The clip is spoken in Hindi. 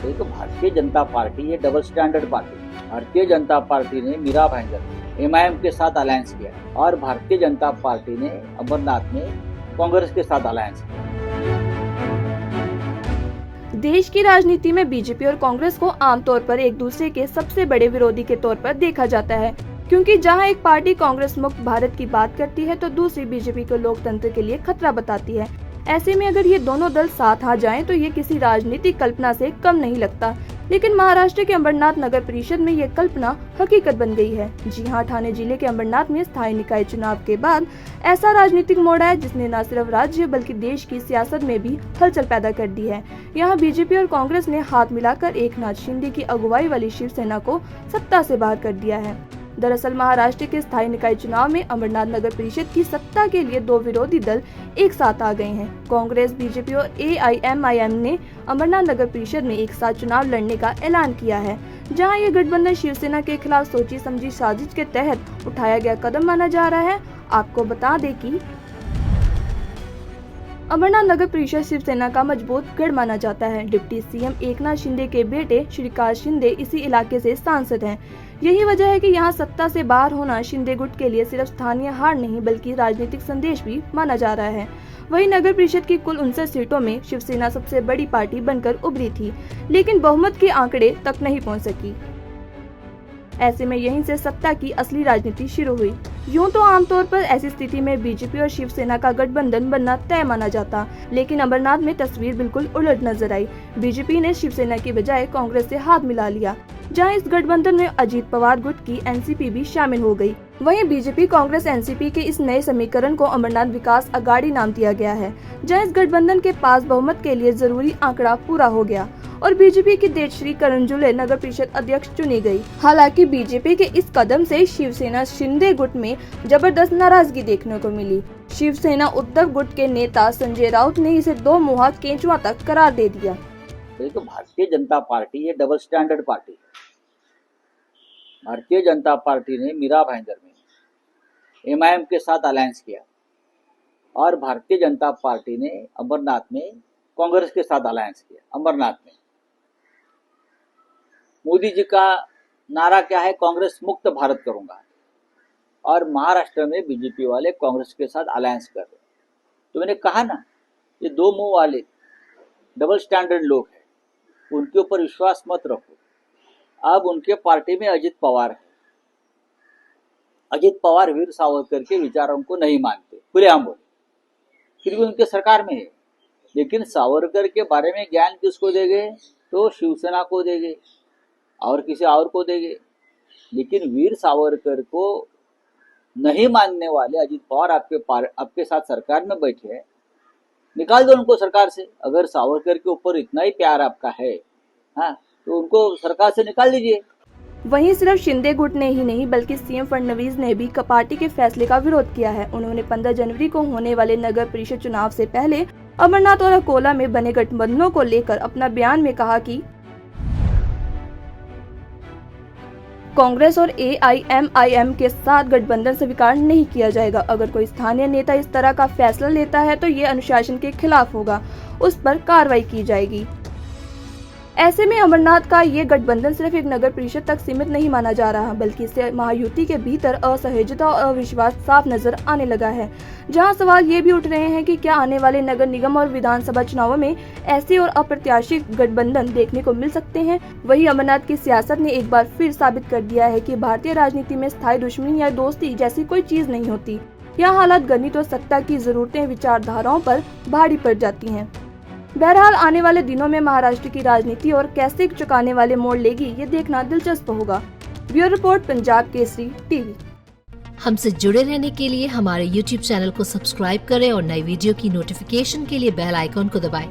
एक भारतीय जनता पार्टी ये double standard party. Bharatiya Janata party ने मीरा भाईंदर एमआईएम के साथ अलायंस किया और भारतीय जनता पार्टी ने अमरनाथ में कांग्रेस के साथ अलायंस किया। देश की राजनीति में बीजेपी और कांग्रेस को आमतौर पर एक दूसरे के सबसे बड़े विरोधी के तौर पर देखा जाता है, क्योंकि जहां एक पार्टी कांग्रेस मुक्त भारत की बात करती है तो दूसरी बीजेपी को लोकतंत्र के लिए खतरा बताती है। ऐसे में अगर ये दोनों दल साथ आ जाएं तो ये किसी राजनीतिक कल्पना से कम नहीं लगता, लेकिन महाराष्ट्र के अंबरनाथ नगर परिषद में ये कल्पना हकीकत बन गई है। जी हां, ठाणे जिले के अंबरनाथ में स्थायी निकाय चुनाव के बाद ऐसा राजनीतिक मोड़ आया जिसने न सिर्फ राज्य बल्कि देश की सियासत में भी हलचल पैदा कर दी है। यहाँ बीजेपी और कांग्रेस ने हाथ मिलाकर एकनाथ शिंदे की अगुवाई वाली शिवसेना को सत्ता से बाहर कर दिया है। दरअसल महाराष्ट्र के स्थायी निकाय चुनाव में अमरनाथ नगर परिषद की सत्ता के लिए दो विरोधी दल एक साथ आ गए हैं। कांग्रेस, बीजेपी और एआईएमआईएम ने अमरनाथ नगर परिषद में एक साथ चुनाव लड़ने का ऐलान किया है, जहां ये गठबंधन शिवसेना के खिलाफ सोची समझी साजिश के तहत उठाया गया कदम माना जा रहा है। आपको बता दें कि अमरनाथ नगर परिषद शिवसेना का मजबूत गढ़ माना जाता है। डिप्टी सीएम एकनाथ शिंदे के बेटे श्रीकांत शिंदे इसी इलाके से सांसद हैं। यही वजह है कि यहाँ सत्ता से बाहर होना शिंदे गुट के लिए सिर्फ स्थानीय हार नहीं बल्कि राजनीतिक संदेश भी माना जा रहा है। वहीं नगर परिषद की कुल 59 सीटों में शिवसेना सबसे बड़ी पार्टी बनकर उभरी थी, लेकिन बहुमत के आंकड़े तक नहीं पहुँच सकी। ऐसे में यहीं से सत्ता की असली राजनीति शुरू हुई। यूं तो आमतौर पर ऐसी स्थिति में बीजेपी और शिवसेना का गठबंधन बनना तय माना जाता, लेकिन अमरनाथ में तस्वीर बिल्कुल उलट नजर आई। बीजेपी ने शिवसेना की बजाय कांग्रेस से हाथ मिला लिया, जहां इस गठबंधन में अजीत पवार गुट की एनसीपी भी शामिल हो गई। वहीं बीजेपी, कांग्रेस, एनसीपी के इस नए समीकरण को अमरनाथ विकास अघाड़ी नाम दिया गया है, जहां इस गठबंधन के पास बहुमत के लिए जरूरी आंकड़ा पूरा हो गया और बीजेपी की देशश्री करंजुले नगर परिषद अध्यक्ष चुनी गई। हालांकि बीजेपी के इस कदम से शिवसेना शिंदे गुट में जबरदस्त नाराजगी देखने को मिली। शिवसेना उद्धव गुट के नेता संजय राउत ने इसे दो मुहा केंचुआ तक करार दे दिया। तो भारतीय जनता पार्टी ये डबल स्टैंडर्ड पार्टी है। भारतीय जनता पार्टी ने मीरा भाईंदर में एमआईएम के साथ अलायंस किया और भारतीय जनता पार्टी ने अमरनाथ में कांग्रेस के साथ अलायंस किया। अमरनाथ में मोदी जी का नारा क्या है? कांग्रेस मुक्त भारत करूंगा। और महाराष्ट्र में बीजेपी वाले कांग्रेस के साथ अलायंस कर रहे। तो मैंने कहा ना, ये दो मुंह वाले डबल स्टैंडर्ड लोग हैं, उनके ऊपर विश्वास मत रखो। अब उनके पार्टी में अजित पवार है। अजित पवार वीर सावरकर के विचारों को नहीं मानते, खुलेआम बोले, फिर भी उनके सरकार में है। लेकिन सावरकर के बारे में ज्ञान किसको देंगे? तो शिवसेना को देंगे और किसी और को देंगे। लेकिन वीर सावरकर को नहीं मानने वाले अजित पवार आपके साथ सरकार में बैठे हैं, निकाल दो उनको सरकार से। अगर सावरकर के ऊपर इतना ही प्यार आपका है, हाँ, तो उनको सरकार से निकाल दीजिए। वहीं सिर्फ शिंदे गुट ने ही नहीं बल्कि सीएम फडणवीस ने भी पार्टी के फैसले का विरोध किया है। उन्होंने 15 जनवरी को होने वाले नगर परिषद चुनाव से पहले अमरनाथ और अकोला में बने गठबंधनों को लेकर अपना बयान में कहा कि कांग्रेस और एआईएमआईएम के साथ गठबंधन स्वीकार नहीं किया जाएगा। अगर कोई स्थानीय नेता इस तरह का फैसला लेता है तो ये अनुशासन के खिलाफ होगा, उस पर कार्रवाई की जाएगी। ऐसे में अमरनाथ का ये गठबंधन सिर्फ एक नगर परिषद तक सीमित नहीं माना जा रहा, बल्कि इससे महायुति के भीतर असहजता और अविश्वास साफ नजर आने लगा है। जहां सवाल ये भी उठ रहे हैं कि क्या आने वाले नगर निगम और विधानसभा चुनावों में ऐसे और अप्रत्याशित गठबंधन देखने को मिल सकते हैं। वहीं अमरनाथ की सियासत ने एक बार फिर साबित कर दिया है कि भारतीय राजनीति में स्थायी दुश्मनी या दोस्ती जैसी कोई चीज नहीं होती। यहाँ हालात गणित और सत्ता की जरूरतें विचारधाराओं पर भारी पड़ जाती हैं। बहरहाल आने वाले दिनों में महाराष्ट्र की राजनीति और कैसे चुकाने वाले मोड़ लेगी, ये देखना दिलचस्प होगा। Bureau report, Punjab Kesari TV. हमसे जुड़े रहने के लिए हमारे YouTube चैनल को सब्सक्राइब करें और नई वीडियो की नोटिफिकेशन के लिए बेल आइकॉन को दबाएं।